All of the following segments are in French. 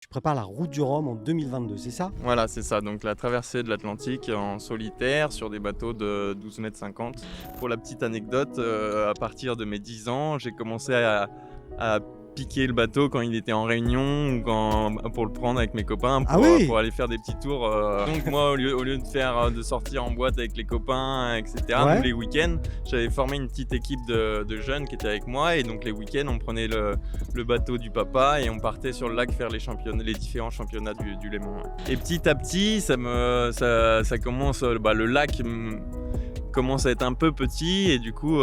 Tu prépares la route du Rhum en 2022, c'est ça? Voilà, c'est ça. Donc la traversée de l'Atlantique en solitaire sur des bateaux de 12,50 m. Pour la petite anecdote, à partir de mes 10 ans, j'ai commencé à piquer le bateau quand il était en réunion ou pour le prendre avec mes copains Ah oui! pour aller faire des petits tours. Donc moi, au lieu de sortir en boîte avec les copains, etc., Ouais. nous les week-ends, j'avais formé une petite équipe de jeunes qui étaient avec moi. Et donc les week-ends, on prenait le bateau du papa et on partait sur le lac faire les différents championnats du Léman. Ouais. Et petit à petit, ça commence, le lac commence à être un peu petit et du coup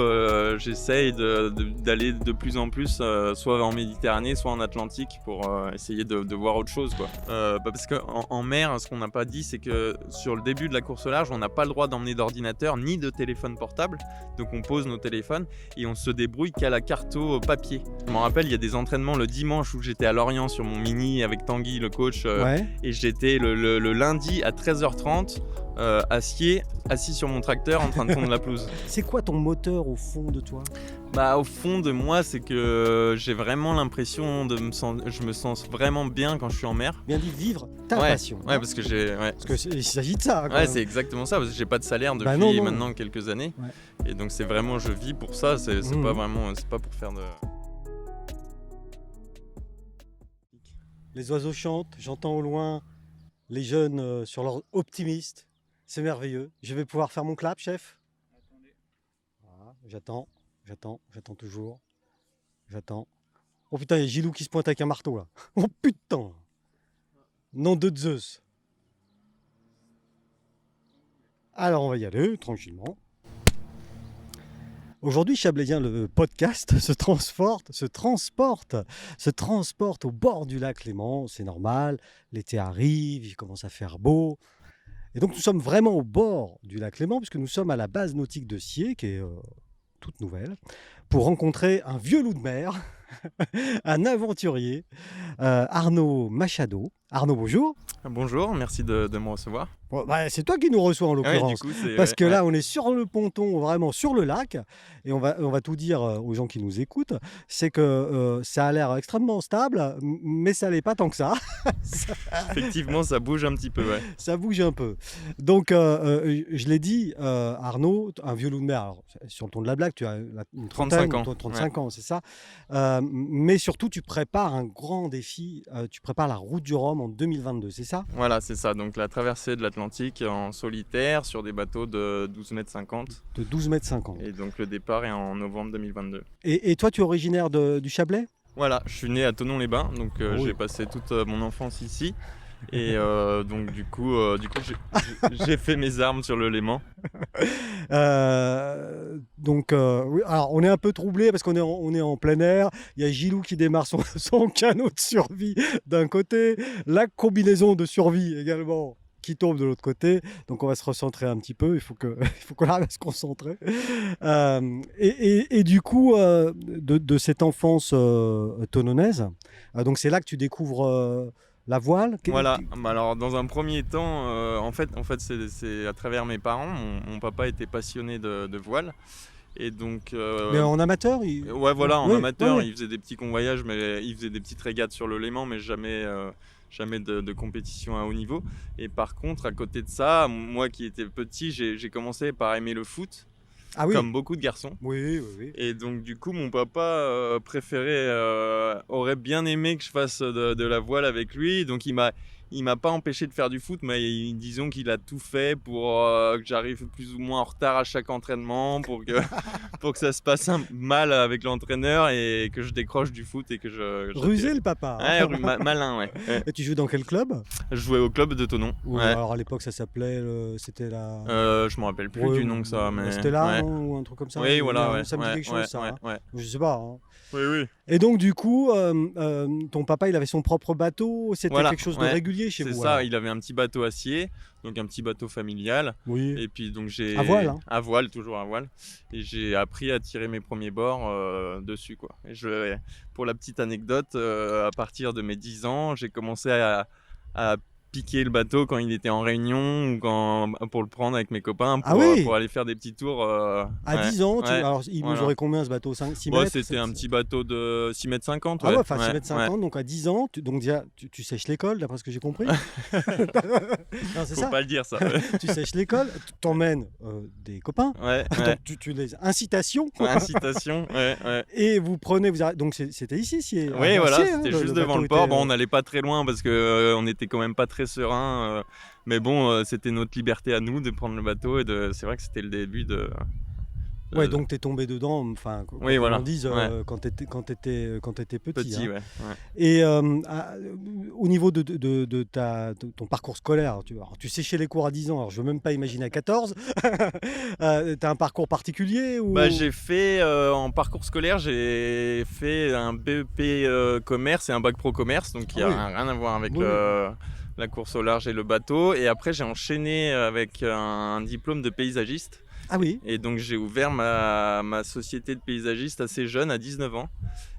j'essaye d'aller de plus en plus soit en Méditerranée soit en Atlantique pour essayer de voir autre chose quoi. Parce qu'en mer, ce qu'on n'a pas dit, c'est que sur le début de la course au large, on n'a pas le droit d'emmener d'ordinateur ni de téléphone portable, donc on pose nos téléphones et on se débrouille qu'à la carto papier. Je me rappelle, il y a des entraînements le dimanche où j'étais à Lorient sur mon mini avec Tanguy le coach Ouais. et j'étais le lundi à 13h30 assis sur mon tracteur en train de tondre la pelouse. C'est quoi ton moteur au fond de toi? Au fond de moi, c'est que j'ai vraiment l'impression je me sens vraiment bien quand je suis en mer. Bien dit, vivre ta Ouais, passion. ouais, parce que Parce qu'il s'agit de ça. Quand ouais, même. c'est exactement ça, parce que j'ai pas de salaire depuis non. maintenant quelques années. Ouais. Et donc c'est vraiment, je vis pour ça, c'est pas vraiment, c'est pas pour faire de... Les oiseaux chantent, j'entends au loin les jeunes sur leur optimiste. C'est merveilleux. Je vais pouvoir faire mon clap, chef? Attendez. Voilà, j'attends toujours. J'attends. Oh putain, il y a Gilou qui se pointe avec un marteau là. Oh putain! Nom de Zeus. Alors on va y aller tranquillement. Aujourd'hui, Chablaisien, le podcast se transporte au bord du lac Léman. C'est normal, l'été arrive, il commence à faire beau. Et donc nous sommes vraiment au bord du lac Léman, puisque nous sommes à la base nautique de Sciez, qui est toute nouvelle, pour rencontrer un vieux loup de mer, un aventurier, Arnaud Machado. Arnaud, bonjour. Bonjour, merci de me recevoir. Bon, c'est toi qui nous reçois en Ouais, l'occurrence. du coup, c'est... Parce que ouais, là, on est sur le ponton, vraiment sur le lac, et on va tout dire aux gens qui nous écoutent, c'est que ça a l'air extrêmement stable, mais ça l'est pas tant que ça. effectivement, ça bouge un petit peu, ouais. Ça bouge un peu. Donc, je l'ai dit, Arnaud, un vieux loup de mer, alors, sur le ton de la blague, tu as une 35 ans. 35 ans, c'est ça. Mais surtout, tu prépares un grand défi, tu prépares la route du Rhum en 2022, c'est ça? Voilà, c'est ça. Donc la traversée de l'Atlantique en solitaire sur des bateaux de 12,50 m. De 12,50 m. Et donc le départ est en novembre 2022. Et toi, tu es originaire du Chablais? Voilà, je suis né à Thonon-les-Bains, donc Oui. j'ai passé toute mon enfance ici. Et donc du coup j'ai fait mes armes sur le Léman. Oui, alors on est un peu troublé parce on est en plein air. Il y a Gilou qui démarre son canot de survie d'un côté, la combinaison de survie également qui tombe de l'autre côté. Donc on va se recentrer un petit peu. Il faut qu'on arrive à se concentrer. Et du coup, de cette enfance thononaise, donc c'est là que tu découvres la voile. Voilà, alors dans un premier temps, en fait c'est à travers mes parents. Mon papa était passionné de voile. Et donc, Mais en amateur ouais, voilà, en Oui, amateur, ouais. il faisait des petits convoyages, mais il faisait des petites régates sur le Léman, mais jamais de compétition à haut niveau. Et par contre, à côté de ça, moi qui étais petit, j'ai commencé par aimer le foot, Ah oui. comme beaucoup de garçons. Oui. Et donc du coup, mon papa aurait bien aimé que je fasse de la voile avec lui. Donc il m'a pas empêché de faire du foot, mais disons qu'il a tout fait pour que j'arrive plus ou moins en retard à chaque entraînement, pour que ça se passe mal avec l'entraîneur et que je décroche du foot et que je Rusé le papa. Ouais, malin, ouais. Et tu joues dans quel club? Je jouais au club de Thonon. Ou Ouais. alors à l'époque ça s'appelait, c'était la... Je me rappelle plus du nom que ça, mais... C'était là, ouais. non, ou un truc comme ça. Oui, voilà, ouais. Ça me dit quelque chose, ça. Ouais, Hein. ouais. Je sais pas. Hein. Oui. Et donc du coup, ton papa, il avait son propre bateau. C'était Voilà, quelque chose de ouais. régulier chez C'est vous. ça, alors. il avait un petit bateau acier, donc un petit bateau familial. Oui. Et puis donc j'ai... À voile, hein. À voile, toujours à voile. Et j'ai appris à tirer mes premiers bords dessus, quoi. Et pour la petite anecdote, à partir de mes 10 ans, j'ai commencé à piqué le bateau quand il était en réunion ou pour le prendre avec mes copains Ah oui, pour aller faire des petits tours. à Ouais, 10 ans, ouais, alors il voilà. mesurait combien ce bateau? 6 Bon, mètres? c'était un petit bateau de 6,50 m, Ah ouais, ouais. enfin 6 Ouais, mètres ouais. 50, donc à 10 ans, donc déjà, tu sèches l'école, d'après ce que j'ai compris. Non, c'est Faut ça. pas le dire ça. Ouais, Tu sèches l'école, tu t'emmènes des copains, ouais. donc tu les incitations, Ouais, incitation, ouais, ouais. et vous prenez, donc c'était ici, Oui, à voilà, Sier, hein, c'était juste bateau devant le port. était, Bon, on n'allait pas très loin parce que on était quand même pas très serein. Mais bon, c'était notre liberté à nous de prendre le bateau c'est vrai que c'était le début de. ouais, donc t'es tombé dedans, enfin, quoi Oui, qu'on en voilà. dise, Ouais. quand t'étais petit. Petit, Hein. ouais. Ouais. Et au niveau de ton parcours scolaire, alors, tu séchais les cours à 10 ans, alors je veux même pas imaginer à 14. T'as un parcours particulier Bah, ou... j'ai fait en parcours scolaire, j'ai fait un BEP commerce et un bac pro commerce, donc il Ah n'y oui, a rien à voir avec oui, la course au large et le bateau. Et après, j'ai enchaîné avec un diplôme de paysagiste. ah oui, Et donc, j'ai ouvert ma société de paysagiste assez jeune, à 19 ans.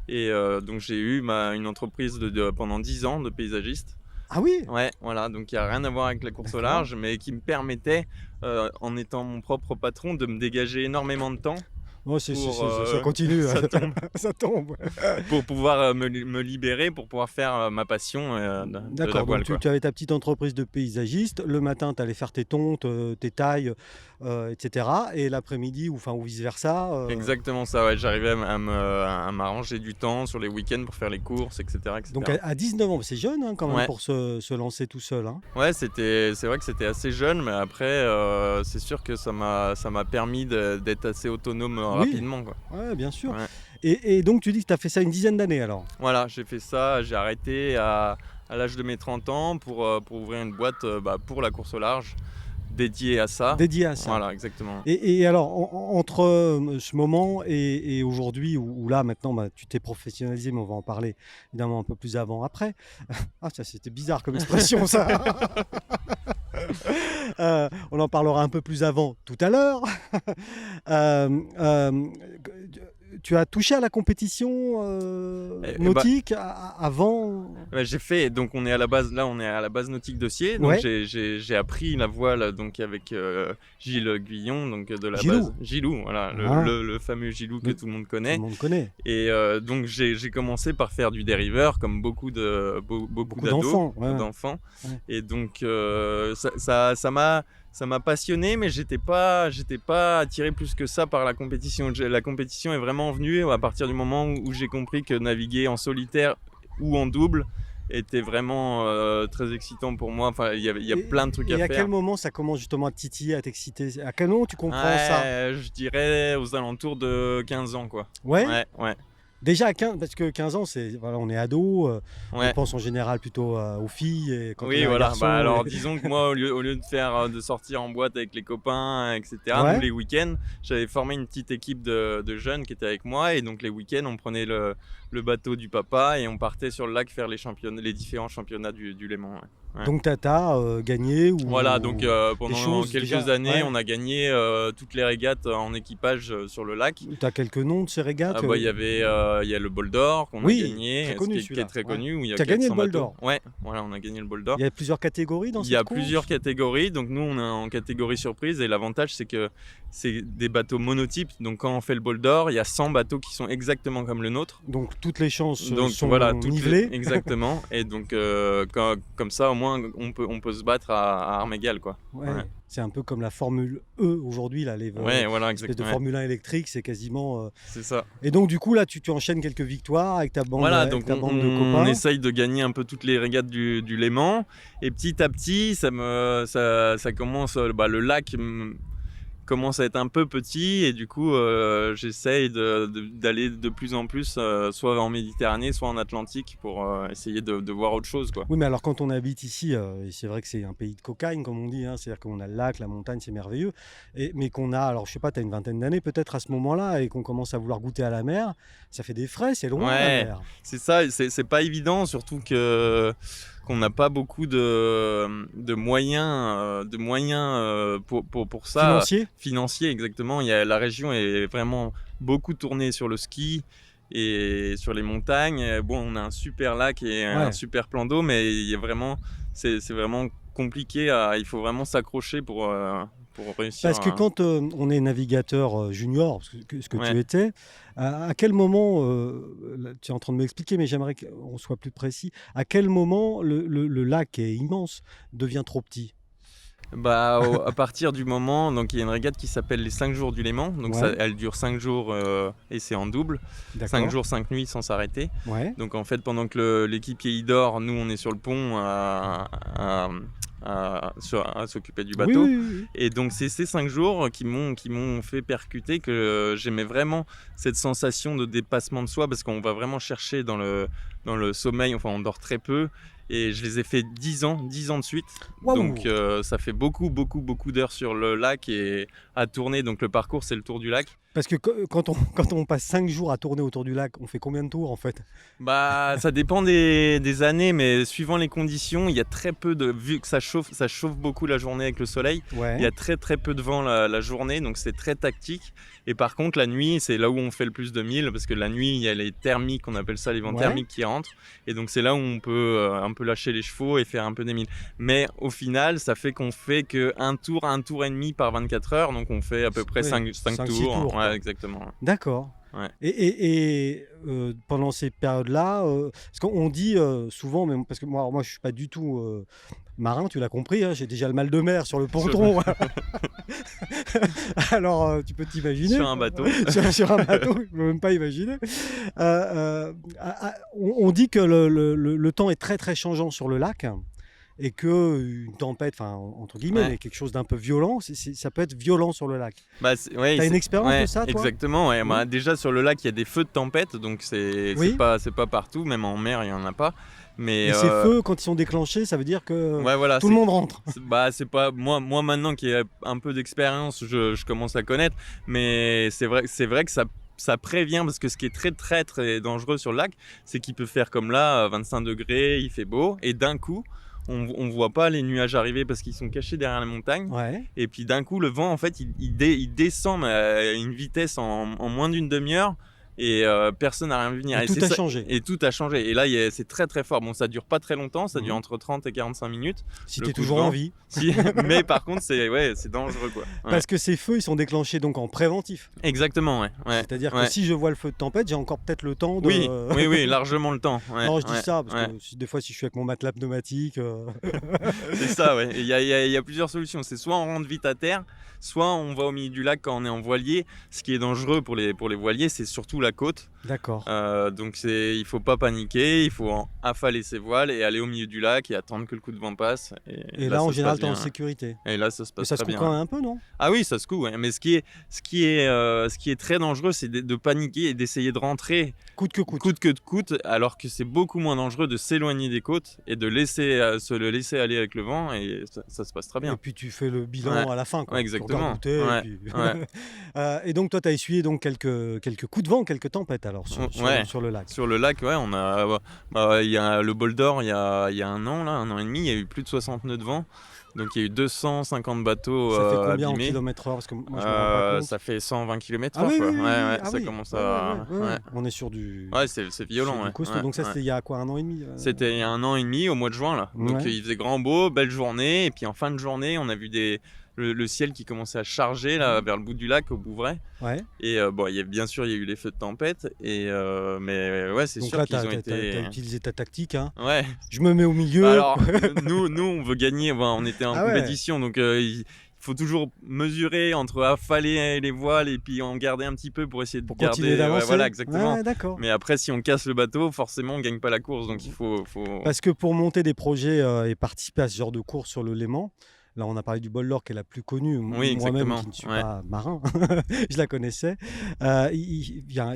Et donc, j'ai eu une entreprise pendant 10 ans de paysagiste. ah oui, Ouais, voilà, donc il n'y a rien à voir avec la course au d'accord. large, mais qui me permettait, en étant mon propre patron, de me dégager énormément de temps Oh, pour, ça continue, ça tombe. ça tombe. Pour pouvoir me libérer, pour pouvoir faire ma passion de la D'accord, voile, donc quoi. tu avais ta petite entreprise de paysagiste. Le matin, tu allais faire tes tontes, tes tailles, etc. Et l'après-midi, ou vice-versa. Exactement ça, ouais, j'arrivais à m'arranger du temps sur les week-ends pour faire les courses, etc. etc. Donc à 19 ans, c'est jeune hein, quand même Ouais. pour se lancer tout seul. Hein. Ouais, c'est vrai que c'était assez jeune, mais après, c'est sûr que ça m'a permis d'être assez autonome Oui. rapidement, quoi. Ouais, bien sûr. Ouais. Et donc tu dis que tu as fait ça une dizaine d'années alors. Voilà, j'ai fait ça, j'ai arrêté à l'âge de mes 30 ans pour ouvrir une boîte pour la course au large, dédiée à ça. Dédié à ça. Voilà, exactement. Et alors, entre ce moment et aujourd'hui, où là maintenant tu t'es professionnalisé, mais on va en parler évidemment un peu plus avant, après. Ah, ça c'était bizarre comme expression ça. On en parlera un peu plus avant tout à l'heure. Tu as touché à la compétition nautique avant? Ouais, j'ai fait, donc on est à la base nautique de Sier, donc Ouais. j'ai appris la voile donc avec Gilles Guillon, donc de la Gilou. base. Gilou, voilà, Ah. le fameux Gilou que tout le monde Tout connaît. le monde connaît. Et donc j'ai commencé par faire du dériveur comme beaucoup Beaucoup d'ados, d'enfants. Ouais. d'enfants. Ouais. Et donc ça m'a passionné, mais j'étais pas attiré plus que ça par la compétition. La compétition est vraiment venue à partir du moment où j'ai compris que naviguer en solitaire ou en double était vraiment très excitant pour moi. Enfin, il y a plein de trucs à Et à faire. quel moment ça commence justement à te titiller, à t'exciter? À quel moment tu comprends ça? Ouais, je dirais aux alentours de 15 ans, quoi. Ouais. Ouais. Déjà à 15, parce que 15 ans, voilà, on est ado, on Ouais. pense en général plutôt aux filles. Et quand on Oui, est un voilà. garçon, Alors, et- disons que moi, au lieu de sortir en boîte avec les copains, etc., Ouais. nous, les week-ends, j'avais formé une petite équipe de jeunes qui étaient avec moi. Et donc, les week-ends, on prenait le bateau du papa et on partait sur le lac faire les différents championnats du Léman. Ouais. Ouais. Donc Tata gagné ou... Voilà, donc pendant choses quelques déjà, années, ouais. on a gagné toutes les régates en équipage sur le lac. Tu as quelques noms de ces régates? Il y a le Bol d'Or qu'on Oui, a gagné, très connu, qui est celui-là. très Ouais. connu, où il y a T'as gagné le 400 Bol bateaux. d'Or? Ouais, voilà, on a gagné le Bol d'Or. Il y a plusieurs catégories dans Il y a cette course? plusieurs catégories, donc nous on est en catégorie surprise et l'avantage c'est que c'est des bateaux monotypes, donc quand on fait le Bol d'Or, il y a 100 bateaux qui sont exactement comme le nôtre. Donc toutes les chances Donc sont voilà, nivelées. exactement, et donc comme ça au moins on peut se battre à armes égales, quoi. Ouais. Ouais. C'est un peu comme la Formule E aujourd'hui, là, les Ouais, voilà, espèces de exactement. Formule 1 électrique, c'est quasiment... C'est ça. Et donc du coup là tu enchaînes quelques victoires avec ta bande, Voilà, avec donc ta bande de on copains. essaye de gagner un peu toutes les régates du Léman. Et petit à petit, ça commence, le lac commence à être un peu petit. Et du coup, j'essaye d'aller de plus en plus, soit en Méditerranée, soit en Atlantique, pour essayer de voir autre chose, quoi. Oui, mais alors quand on habite ici, et c'est vrai que c'est un pays de cocagne, comme on dit, hein, c'est-à-dire qu'on a le lac, la montagne, c'est merveilleux, mais qu'on a, alors je sais pas, tu as une vingtaine d'années peut-être à ce moment-là, et qu'on commence à vouloir goûter à la mer, ça fait des frais, c'est loin la Ouais. mer. C'est ça, c'est pas évident, surtout qu'on n'a pas beaucoup de moyens, pour ça. Financier. Exactement. La région est vraiment beaucoup tournée sur le ski et sur les montagnes. Bon, on a un super lac et un super plan d'eau, mais il y a vraiment, Ouais. c'est vraiment compliqué. Il faut vraiment s'accrocher pour réussir. Parce que quand on est navigateur junior, ce que tu Ouais. étais, à quel moment, là, tu es en train de m'expliquer, mais j'aimerais qu'on soit plus précis, à quel moment le lac qui est immense devient trop petit? Bah, à partir du moment, donc il y a une régate qui s'appelle les 5 jours du Léman, donc ça, Ouais, elle dure 5 jours et c'est en double, 5 d'accord. jours, 5 nuits sans s'arrêter. Ouais, Donc en fait, pendant que l'équipier y dort, nous on est sur le pont à s'occuper du oui, bateau. oui, oui, oui. Et donc c'est ces 5 jours qui m'ont fait percuter que j'aimais vraiment cette sensation de dépassement de soi parce qu'on va vraiment chercher dans le sommeil, enfin on dort très peu. Et je les ai fait 10 ans de suite. Waouh! Donc ça fait beaucoup, beaucoup, beaucoup d'heures sur le lac et à tourner. Donc le parcours, c'est le tour du lac. Parce que quand on passe 5 jours à tourner autour du lac, on fait combien de tours en fait? Bah, ça dépend des années, mais suivant les conditions, il y a très peu vu que ça chauffe beaucoup la journée avec le soleil. Il y Ouais, a très très peu de vent la journée, donc c'est très tactique. Et par contre, la nuit, c'est là où on fait le plus de milles, parce que la nuit, il y a les thermiques, on appelle ça les vents ouais. thermiques qui rentrent. Et donc c'est là où on peut un peu lâcher les chevaux et faire un peu des milles. Mais au final, ça fait qu'on fait que un tour et demi par 24 heures, donc on fait à peu près Oui, 5 5-6 tours. tours, quoi. Ouais, exactement. D'accord. Ouais. Et pendant ces périodes-là, parce qu'on dit souvent, mais parce que moi je suis pas du tout marin, tu l'as compris, hein, j'ai déjà le mal de mer sur le ponton. Alors tu peux t'imaginer. Sur un bateau. Sur un bateau, je peux même pas imaginer. On dit que le temps est très très changeant sur le lac. Et qu'une tempête, enfin entre guillemets, Ouais. mais quelque chose d'un peu violent, ça peut être violent sur le lac. Bah, ouais, T'as une expérience de ça, toi? exactement. Ouais. Oui. Bah, déjà sur le lac, il y a des feux de tempête, donc c'est Oui. pas partout, même en mer, il y en a pas. Mais Et ces feux, quand ils sont déclenchés, ça veut dire que ouais, voilà, tout le monde rentre. c'est pas moi maintenant qui ai un peu d'expérience, je commence à connaître, mais c'est vrai que ça prévient parce que ce qui est très très très dangereux sur le lac, c'est qu'il peut faire comme là, 25 degrés, il fait beau, et d'un coup, on voit pas les nuages arriver parce qu'ils sont cachés derrière la montagne. Ouais. Et puis d'un coup, le vent, en fait, il descend mais à une vitesse en moins d'une demi-heure et personne n'a rien vu venir. Et tout a changé. Et tout a changé. Et là, c'est très très fort. Bon, ça dure pas très longtemps, ça dure Mhm. entre 30 et 45 minutes. Si Le t'es coup de toujours vent. en vie. Mais par contre, c'est dangereux, quoi. Ouais. Parce que ces feux, ils sont déclenchés donc en préventif. Exactement, ouais. C'est-à-dire ouais. que si je vois le feu de tempête, j'ai encore peut-être le temps de. Oui, largement le temps. Ouais, Non, je dis ouais, ça parce ouais. que des fois, si je suis avec mon matelas pneumatique. C'est ça, ouais. Il y a plusieurs solutions. C'est soit on rentre vite à terre, soit on va au milieu du lac quand on est en voilier. Ce qui est dangereux pour les voiliers, c'est surtout la côte. D'accord. Donc il faut pas paniquer, il faut affaler ses voiles et aller au milieu du lac et attendre que le coup de vent passe. Et là, en ça se général, passe t'es en bien. sécurité. Et là, ça se Mais passe ça se très coupe bien. quand même un peu, non? Ah oui, ça secoue, ouais. Mais ce qui est très dangereux, c'est de paniquer et d'essayer de rentrer Coûte que coûte. coûte que coûte, alors que c'est beaucoup moins dangereux de s'éloigner des côtes et de se le laisser aller avec le vent et ça se passe très Et bien. puis tu fais le bilan Ouais. à la fin, quoi. Ouais, Tu exactement. regardes où t'es, Ouais, et puis- ouais. Et donc toi, tu as essuyé donc quelques coups de vent, quelques tempêtes alors Ouais. sur le lac. Sur le lac, ouais, il y a le bol d'or il y a un an et demi, il y a eu plus de 60 nœuds de vent. Donc il y a eu 250 bateaux Ça fait combien en abîmés. kilomètres heure? Parce que moi, je me rends pas compte. Ça fait 120 km/h. Ah oui, quoi. oui, oui, Ouais, oui. ouais, Ah ça oui. commence Ouais, à. ouais, ouais, ouais. Ouais, On est sur du. ouais, c'est violent. sur du Ouais. costaud. Ouais, Donc ça, ouais. c'était il y a quoi, 1 an et demi C'était il y a 1 an et demi, au mois de juin là. Donc Ouais. il faisait grand beau, belle journée. Et puis en fin de journée, on a vu le ciel qui commençait à charger là, vers le bout du lac, au Bouvray. Ouais. Et bon, bien sûr, il y a eu les feux de tempête. Mais ouais, c'est Donc sûr là, qu'ils ont t'as été. utilisé ta tactique. Hein. Ouais. Je me mets au milieu. Bah alors, nous, on veut gagner. Enfin, on était en Ah ouais. compétition, donc il faut toujours mesurer entre affaler les voiles et puis en garder un petit peu pour essayer de pour garder. continuer d'avancer. Ouais, voilà, exactement. Ouais, d'accord. Mais après, si on casse le bateau, forcément, on gagne pas la course. Donc il faut. Parce que pour monter des projets et participer à ce genre de course sur le Léman, là on a parlé du bol d'or qui est la plus connue, Oui, moi-même exactement. qui ne suis Ouais. pas marin, je la connaissais.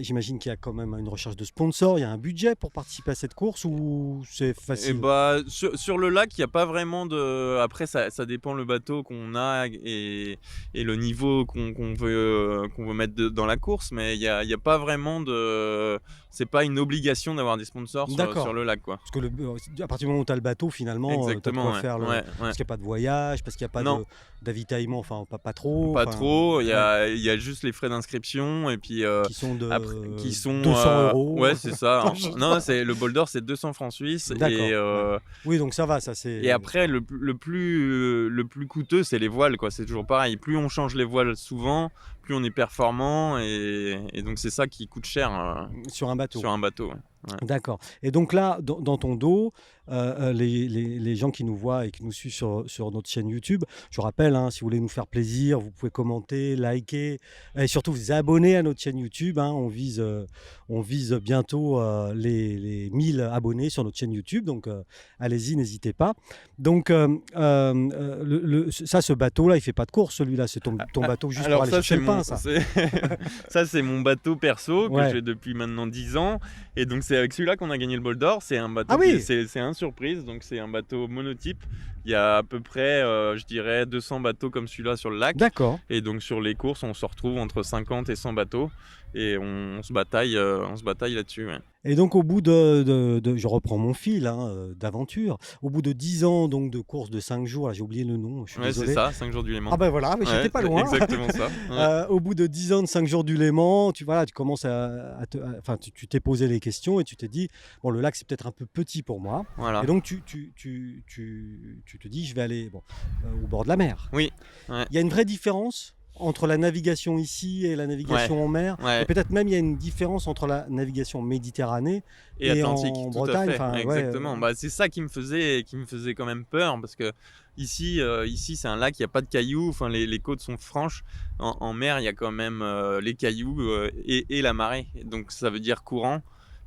J'imagine qu'il y a quand même une recherche de sponsors, il y a un budget pour participer à cette course ou c'est Et facile? bah, sur le lac, il n'y a pas vraiment de. Après, ça dépend le bateau qu'on a et le niveau qu'on veut mettre dans la course, mais il n'y a pas vraiment de. C'est pas une obligation d'avoir des sponsors D'accord. sur le lac, quoi. Parce que à partir du moment où tu as le bateau, finalement, tu as de Exactement, quoi ouais. faire Ouais, ouais. parce qu'il n'y a pas de voyage, parce qu'il n'y a pas Non. d'avitaillement, enfin pas trop. Pas enfin, trop, il y ouais, a juste les frais d'inscription et puis qui sont de après qui sont 200 €. ouais, c'est ça. Je sais Non, pas. c'est le bol d'or, c'est 200 francs suisses D'accord. Ouais. Oui, donc ça va, ça et c'est. après le plus coûteux, c'est les voiles quoi, c'est toujours pareil. Plus on change les voiles souvent, plus on est performant et donc c'est ça qui coûte cher, Sur un bateau. sur un bateau, ouais. Ouais. D'accord. Et donc là, dans ton dos, les gens qui nous voient et qui nous suivent sur notre chaîne YouTube, je vous rappelle, hein, si vous voulez nous faire plaisir, vous pouvez commenter, liker et surtout vous abonner à notre chaîne YouTube, hein. On vise bientôt les 1000 abonnés sur notre chaîne YouTube, donc allez-y, n'hésitez pas. Donc ça, ce bateau-là, il fait pas de course, celui-là, c'est ton bateau juste pour Alors aller ça, chercher c'est le pain, ça. ça, c'est mon bateau perso que Ouais. j'ai depuis maintenant 10 ans. Et donc, c'est avec celui-là qu'on a gagné le bol d'or. C'est un bateau, Ah oui. c'est un surprise. Donc, c'est un bateau monotype. Il y a à peu près, je dirais, 200 bateaux comme celui-là sur le lac. D'accord. Et donc, sur les courses, on se retrouve entre 50 et 100 bateaux. Et on se bataille là-dessus. Ouais. Et donc au bout je reprends mon fil d'aventure, au bout de 10 ans donc de course de 5 jours, là j'ai oublié le nom, je suis Ouais, désolé. c'est ça, 5 jours du Léman. Ah ben voilà, mais j'étais Ouais, pas c'est loin. exactement ça. Ouais. Au bout de 10 ans de 5 jours du Léman, tu commences enfin tu t'es posé les questions et tu t'es dit, bon le lac c'est peut-être un peu petit pour moi. Voilà. Et donc tu te dis, je vais aller au bord de la mer. Oui. Ouais. Il y a une vraie différence entre la navigation ici et la navigation en mer. Ouais. Et peut-être même il y a une différence entre la navigation Méditerranée Et Atlantique, en tout Bretagne. à fait, Enfin, ouais, exactement. Bah, c'est ça qui me faisait quand même peur parce que ici c'est un lac, il n'y a pas de cailloux, enfin, les côtes sont franches. En mer, il y a quand même les cailloux et la marée. Et donc ça veut dire courant.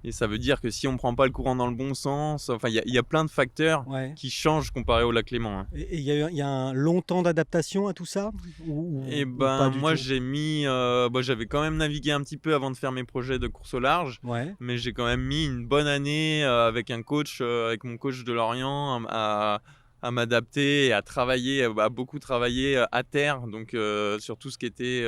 Et ça veut dire que si on ne prend pas le courant dans le bon sens, enfin, il y a plein de facteurs ouais. qui changent comparé au lac Léman. Hein. Et il y a un long temps d'adaptation à tout ça Et ou pas du moi tout. j'ai mis, j'avais quand même navigué un petit peu avant de faire mes projets de course au large. Ouais. Mais j'ai quand même mis une bonne année avec un coach, avec mon coach de Lorient, à m'adapter et à travailler, à beaucoup travailler à terre, donc sur tout ce qui était...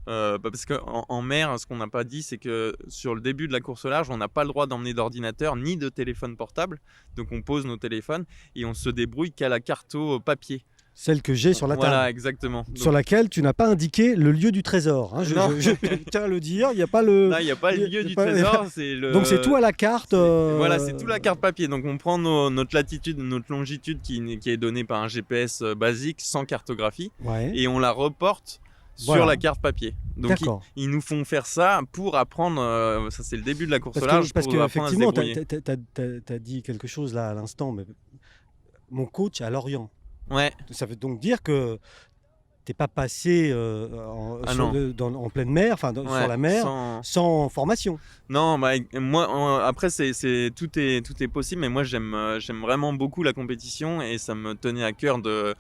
parce qu'en mer, ce qu'on n'a pas dit, c'est que sur le début de la course au large, on n'a pas le droit d'emmener d'ordinateur ni de téléphone portable. Donc on pose nos téléphones et on se débrouille qu'à la carte papier. Celle que j'ai sur la table. Voilà, exactement. Sur laquelle tu n'as pas indiqué le lieu du trésor. Hein. Non. Je tiens à le dire, il n'y a pas le. Là, il n'y a pas le lieu du trésor. Donc c'est tout à la carte. Voilà, c'est tout la carte papier. Donc on prend notre latitude, notre longitude qui est donnée par un GPS basique sans cartographie Ouais. et on la reporte sur Voilà. la carte papier. Donc D'accord. ils nous font faire ça pour apprendre, ça c'est le début de la course au Parce large, que pour apprendre à se effectivement, débrouiller. tu as dit quelque chose là à l'instant, mais mon coach à Lorient. Ouais, Ça veut donc dire que tu n'es pas passé Ah non. en pleine mer, enfin ouais, sur la mer, sans formation. Non, bah, moi, après, tout est possible, mais moi, j'aime vraiment beaucoup la compétition et ça me tenait à cœur de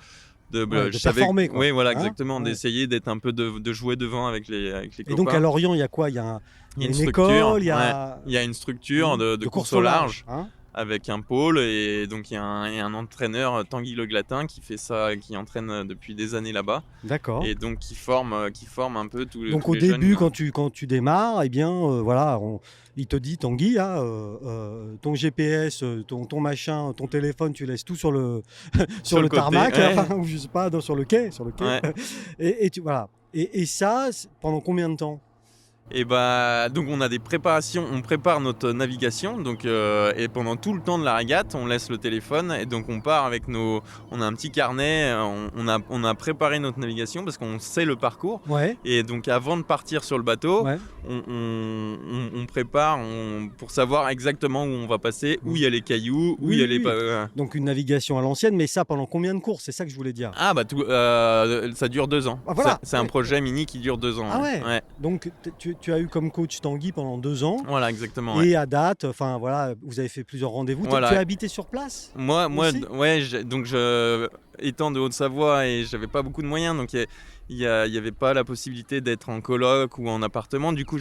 De je savais, performer, quoi. oui, voilà, Hein, exactement, ouais. d'essayer d'être un peu de jouer devant avec les Et copains. donc à Lorient, il y a quoi? Il y a Il y a une structure, école, il y a il y a une structure de course au large hein. avec un pôle et donc il y a un entraîneur, Tanguy Le Glatin, qui fait ça, qui entraîne depuis des années là-bas D'accord. et donc qui forme un peu tous Donc tous au les début, jeunes. quand tu démarres, eh bien, voilà, il te dit, Tanguy, ton GPS, ton machin, ton téléphone, tu laisses tout sur le, sur le côté, tarmac, ouais. enfin, ou je sais pas, sur le quai. Ouais. Et voilà. Et ça, pendant combien de temps? Et donc on a des préparations, on prépare notre navigation, donc et pendant tout le temps de la régate, on laisse le téléphone et donc on part avec on a un petit carnet, on a préparé notre navigation parce qu'on sait le parcours Ouais. et donc avant de partir sur le bateau, Ouais. on prépare pour savoir exactement où on va passer, où il y a les cailloux, où Oui, il y a les oui. Donc une navigation à l'ancienne, mais ça pendant combien de courses? C'est ça que je voulais dire. Ah bah ça dure 2 ans. Ah, voilà. C'est un Ouais. projet mini qui dure 2 ans. Ah ouais. Ouais. Donc tu as eu comme coach Tanguy pendant 2 ans. Voilà, exactement. Ouais. Et à date, enfin voilà, vous avez fait plusieurs rendez-vous. Voilà. Tu as habité sur place? Moi, Aussi ouais, étant de Haute-Savoie et j'avais pas beaucoup de moyens, donc il y avait pas la possibilité d'être en coloc ou en appartement. Du coup,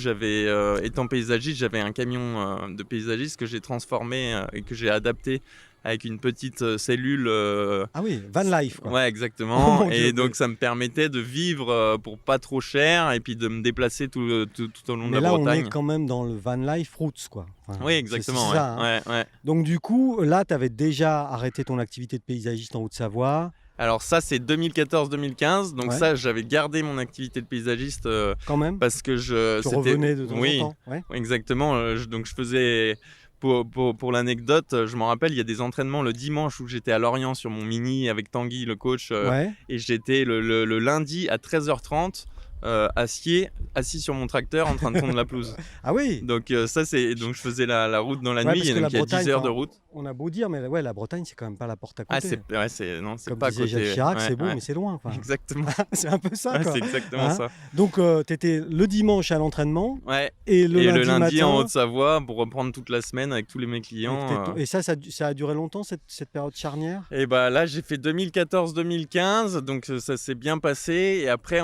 étant paysagiste, j'avais un camion de paysagiste que j'ai transformé et que j'ai adapté avec une petite cellule. Ah oui, van life, quoi. Ouais, exactement. Oh mon Dieu, et donc, oui. ça me permettait de vivre pour pas trop cher et puis de me déplacer tout au long de Mais la là, on Bretagne. est quand même dans le van life roots, quoi. Enfin, Oui, exactement. c'est ça, hein. ouais. Donc du coup, là, tu avais déjà arrêté ton activité de paysagiste en Haute-Savoie. Alors ça, c'est 2014-2015. Donc Ouais. ça, j'avais gardé mon activité de paysagiste Quand même. parce que Tu revenais de temps oui, en temps. Ouais. exactement. Donc je faisais... Pour l'anecdote, je m'en rappelle, il y a des entraînements le dimanche où j'étais à Lorient sur mon mini avec Tanguy, le coach, Ouais. et j'étais le lundi à 13h30 assis sur mon tracteur en train de tondre la pelouse. Ah oui. Donc donc je faisais la route dans la Ouais, nuit, parce et que donc la il y a Bretagne, 10 heures de enfin, route. on a beau dire, mais ouais, la Bretagne, c'est quand même pas la porte à Ah, côté. non, c'est Comme pas à disait côté. Jacques Chirac, Ouais, c'est beau, ouais. mais c'est loin. Enfin, Exactement. c'est un peu ça, Ouais, quoi. c'est exactement Hein. ça. Donc, tu étais le dimanche à l'entraînement Ouais. et le Et lundi le lundi matin. en Haute-Savoie pour reprendre toute la semaine avec tous mes avec clients. Et ça a duré longtemps, cette période charnière? Et bah là, j'ai fait 2014-2015, donc ça s'est bien passé. Et après,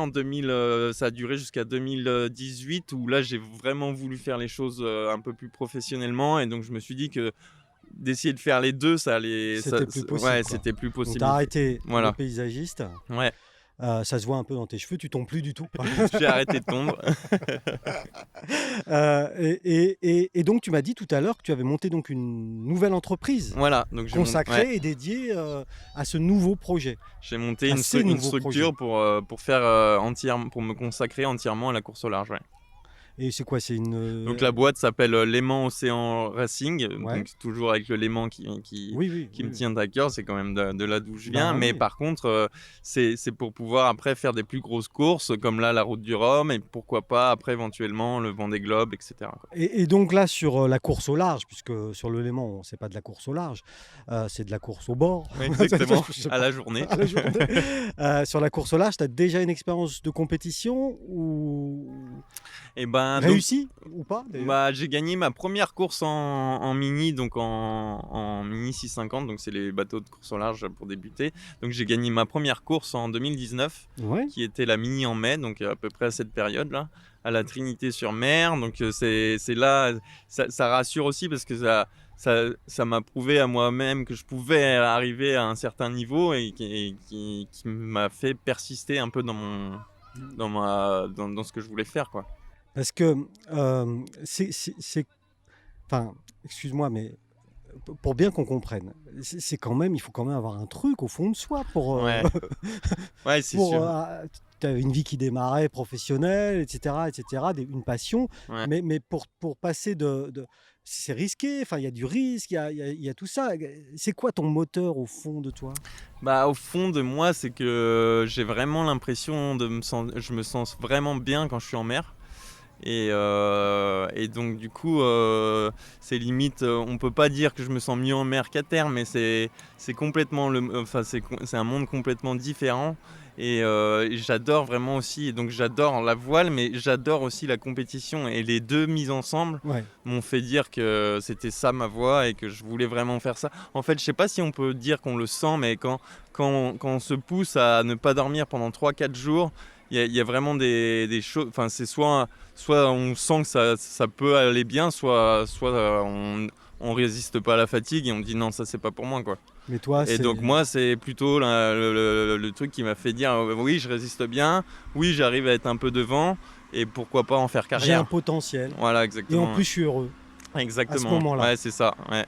ça a duré jusqu'à 2018, où là, j'ai vraiment voulu faire les choses un peu plus professionnellement. Et donc, je me suis dit que d'essayer de faire les deux, ça allait. C'était plus possible, Ouais, quoi. c'était plus Donc, possible. tu as arrêté Voilà. le paysagiste. Ouais, Ça se voit un peu dans tes cheveux, tu tombes plus du tout. j'ai arrêté de tondre. Et donc, tu m'as dit tout à l'heure que tu avais monté donc une nouvelle entreprise Voilà, donc consacrée ouais, et dédiée à ce nouveau projet. j'ai monté À ces une nouveaux structure pour faire pour me consacrer entièrement à la course au large. Ouais. Et c'est quoi? C'est une. Donc la boîte s'appelle Léman Océan Racing, Ouais. donc toujours avec le Léman qui Oui. me tient à cœur, c'est quand même de là d'où je viens. Bah Mais oui. par contre, c'est pour pouvoir après faire des plus grosses courses, comme là la Route du Rhum, et pourquoi pas après éventuellement le Vendée Globe, etc. quoi. Et donc là, sur la course au large, puisque sur le Léman, c'est pas de la course au large, c'est de la course au bord. Ouais, exactement, Je sais à pas. la journée. À la journée. Sur la course au large, tu as déjà une expérience de compétition ou Et ben, donc, réussie ou pas d'ailleurs? bah, j'ai gagné ma première course en mini, donc en mini 650, donc c'est les bateaux de course au large pour débuter. Donc j'ai gagné ma première course en 2019. Ouais. Qui était la mini en mai, donc à peu près à cette période-là, à la Trinité-sur-Mer. Donc c'est là, ça rassure aussi parce que ça m'a prouvé à moi-même que je pouvais arriver à un certain niveau et qui m'a fait persister un peu dans ce que je voulais faire, quoi. Parce que enfin, excuse-moi, mais pour bien qu'on comprenne, c'est quand même, il faut quand même avoir un truc au fond de soi pour. Ouais, ouais, c'est Pour, sûr. tu avais une vie qui démarrait professionnelle, etc., une passion, Ouais. mais pour passer c'est risqué, enfin, il y a du risque, il y a tout ça. C'est quoi ton moteur au fond de toi? Bah, au fond de moi, c'est que j'ai vraiment l'impression je me sens vraiment bien quand je suis en mer. Et donc du coup, c'est limite, on peut pas dire que je me sens mieux en mer qu'à terre, mais c'est complètement c'est un monde complètement différent. Et j'adore vraiment aussi, et donc j'adore la voile, mais j'adore aussi la compétition. Et les deux mises ensemble Ouais. m'ont fait dire que c'était ça ma voie et que je voulais vraiment faire ça. En fait, je sais pas si on peut dire qu'on le sent, mais quand on se pousse à ne pas dormir pendant 3-4 jours, il y a vraiment des choses. Enfin, c'est soit on sent que ça peut aller bien, soit on résiste pas à la fatigue et on dit non, ça c'est pas pour moi, quoi. Mais toi, Et donc moi, c'est plutôt le truc qui m'a fait dire oui, je résiste bien, oui, j'arrive à être un peu devant, et pourquoi pas en faire j'ai un carrière. potentiel. Voilà, Et exactement. en plus, je suis heureux. Exactement. moment-là. Ouais, c'est ça. Ouais.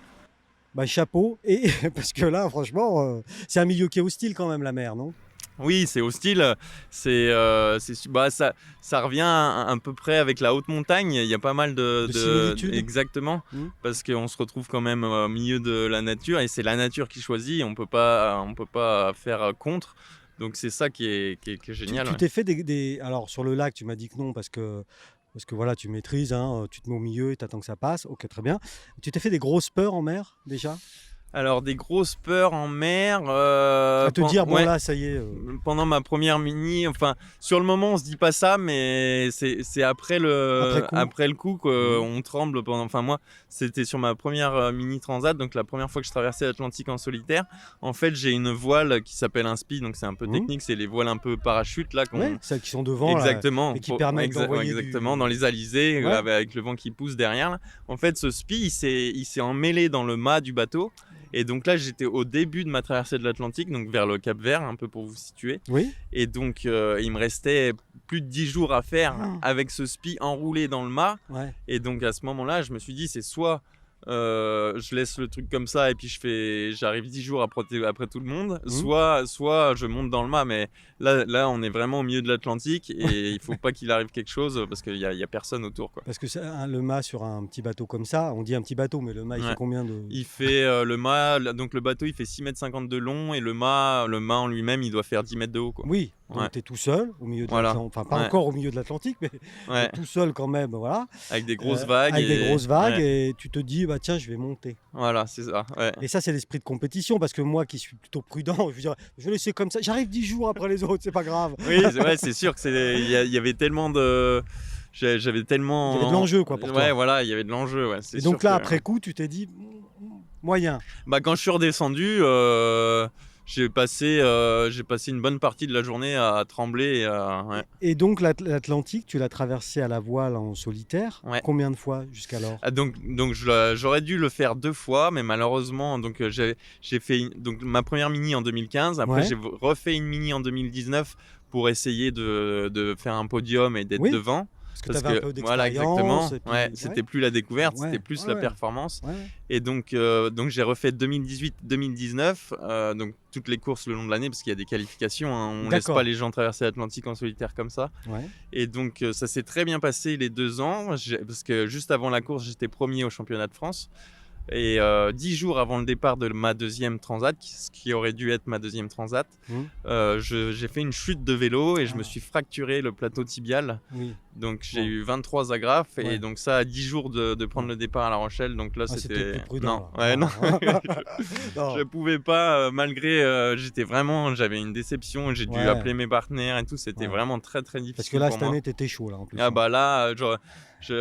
Bah, chapeau. Et parce que là, franchement, c'est un milieu qui est hostile quand même, la mer, non? Oui, c'est hostile. Ça revient à peu près avec la haute montagne. Il y a pas mal De similitudes. Exactement, parce qu'on se retrouve quand même au milieu de la nature et c'est la nature qui choisit. On peut pas faire contre. Donc c'est ça qui est génial. Tu Ouais. t'es fait alors sur le lac, tu m'as dit que non parce que voilà, tu maîtrises, hein, tu te mets au milieu et t'attends que ça passe. Ok, très bien. Tu t'es fait des grosses peurs en mer déjà? Alors des grosses peurs en mer. À te dire, bon ouais. là, ça y est. Pendant ma première mini, enfin sur le moment on se dit pas ça, mais c'est après le coup qu'on tremble pendant. Enfin moi c'était sur ma première mini transat, donc la première fois que je traversais l'Atlantique en solitaire. En fait j'ai une voile qui s'appelle un spi, donc c'est un peu technique, c'est les voiles un peu parachute là Ouais, celles qui sont devant là, exactement, et qui permettent d'envoyer exactement dans les alizés Ouais. avec le vent qui pousse derrière. Là. En fait ce spi il s'est emmêlé dans le mât du bateau. Et donc là, j'étais au début de ma traversée de l'Atlantique, donc vers le Cap-Vert, un peu pour vous situer. Oui. Et donc, il me restait plus de 10 jours à faire avec ce spi enroulé dans le mât. Ouais. Et donc, à ce moment-là, je me suis dit, c'est soit je laisse le truc comme ça et puis j'arrive 10 jours après tout le monde. Mmh. Soit je monte dans le mât, mais là, on est vraiment au milieu de l'Atlantique et il faut pas qu'il arrive quelque chose parce qu'il y a personne autour, quoi. Parce que le mât sur un petit bateau comme ça, on dit un petit bateau, mais le mât, il Ouais. fait combien de... Il fait le mât, donc le bateau il fait 6,50 m de long et le mât en lui-même il doit faire 10 mètres de haut, quoi. Oui, donc Ouais. tu es tout seul au milieu de Voilà. l'Atlantique, enfin pas Ouais. encore au milieu de l'Atlantique, mais Ouais. tout seul quand même, voilà. Avec des grosses vagues. Avec des grosses vagues, Ouais. et tu te dis, bah tiens, je vais monter. Voilà, c'est ça. Ouais. Et ça, c'est l'esprit de compétition, parce que moi qui suis plutôt prudent, je veux dire, je vais laisser comme ça, j'arrive 10 jours après les autres, c'est pas grave. Oui, c'est sûr que il y avait tellement de. J'avais tellement. Il y avait de l'enjeu, quoi, pour toi. Ouais, voilà, il y avait de l'enjeu. Ouais, c'est Et donc sûr là, que- après coup, tu t'es dit, moyen. Bah, quand je suis redescendu, j'ai passé une bonne partie de la journée à trembler. Ouais. Et donc l'Atlantique, tu l'as traversé à la voile en solitaire. Ouais. Combien de fois jusqu'alors? Ah, donc j'aurais dû le faire 2 fois, mais malheureusement, donc j'ai fait donc ma première mini en 2015. Après, Ouais. j'ai refait une mini en 2019 pour essayer de faire un podium et d'être Oui. devant. Parce que tu avais un peu Voilà, d'expérience. exactement. et puis- Ouais, c'était plus la découverte, Ouais, c'était plus ouais, la ouais. performance. Ouais. Et donc j'ai refait 2018-2019, donc toutes les courses le long de l'année, parce qu'il y a des qualifications, hein. On laisse D'accord. pas les gens traverser l'Atlantique en solitaire comme ça. Ouais. Et donc ça s'est très bien passé les 2 ans, parce que juste avant la course, j'étais premier au championnat de France. Et 10 jours avant le départ de ma deuxième transat, ce qui aurait dû être ma deuxième transat, j'ai fait une chute de vélo et je me suis fracturé le plateau tibial. Oui. Donc j'ai Bon. eu 23 agrafes Ouais. et donc ça à 10 jours de prendre le départ à La Rochelle. Donc là Ah, c'était plus prudent. non, là. ouais, non. Non. Je pouvais pas, malgré j'avais une déception, j'ai dû Ouais. appeler mes partenaires et tout, c'était Ouais. vraiment très très difficile Parce que là, pour cette moi. année, t'étais chaud, là, en plus. Ah bah là,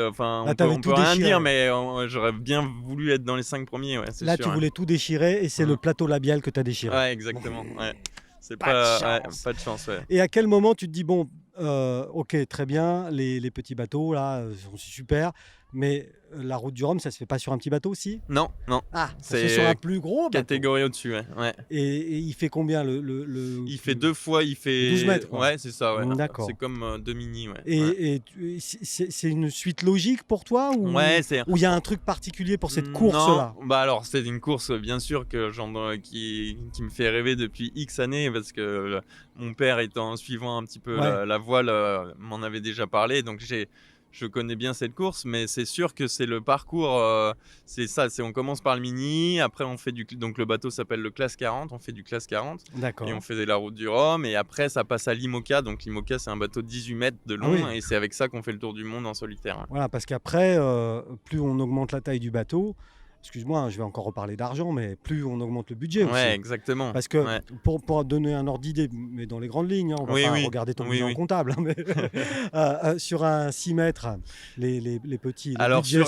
enfin, Là, on t'avais peut tout rien déchiré. dire, mais j'aurais bien voulu être dans les 5 premiers, ouais, c'est Là, sûr. tu ouais. voulais tout déchirer, et c'est Mhm. le plateau labial que tu as déchiré. Ouais, exactement. Ouais. C'est Pas de pas, chance. pas de chance, ouais. Et à quel moment tu te dis, bon, ok, très bien, les petits bateaux, là, sont super, mais la route du Rhum, ça se fait pas sur un petit bateau aussi? Non, non, Ah, ça se c'est fait sur un plus gros bateau. catégorie au-dessus, ouais. Ouais. Et il fait combien Il fait 2 fois, il fait 12 mètres, quoi. Ouais, c'est ça, ouais. D'accord. C'est comme 2 mini, ouais. Et, Ouais. c'est une suite logique pour toi, ou Ouais, c'est. il y a un truc particulier pour cette course-là? Non, bah alors c'est une course bien sûr que qui me fait rêver depuis X années parce que mon père étant suivant un petit peu Ouais. la voile m'en avait déjà parlé, donc je connais bien cette course, mais c'est sûr que c'est le parcours, c'est ça, on commence par le mini, après on fait donc le bateau s'appelle le Classe 40, on fait du Classe 40 D'accord. et on fait la route du Rhum et après ça passe à l'IMOCA, donc l'IMOCA c'est un bateau de 18 mètres de long Ah oui. et c'est avec ça qu'on fait le tour du monde en solitaire. Ouais. Voilà, parce qu'après, plus on augmente la taille du bateau, excuse-moi, hein, je vais encore reparler d'argent, mais plus on augmente le budget aussi. Ouais, exactement. Parce que Ouais. pour donner un ordre d'idée, mais dans les grandes lignes, hein, on va Oui, pas oui. regarder ton Oui, bilan oui. comptable, hein, mais sur un 6 mètres, les petits, le Alors budget, sur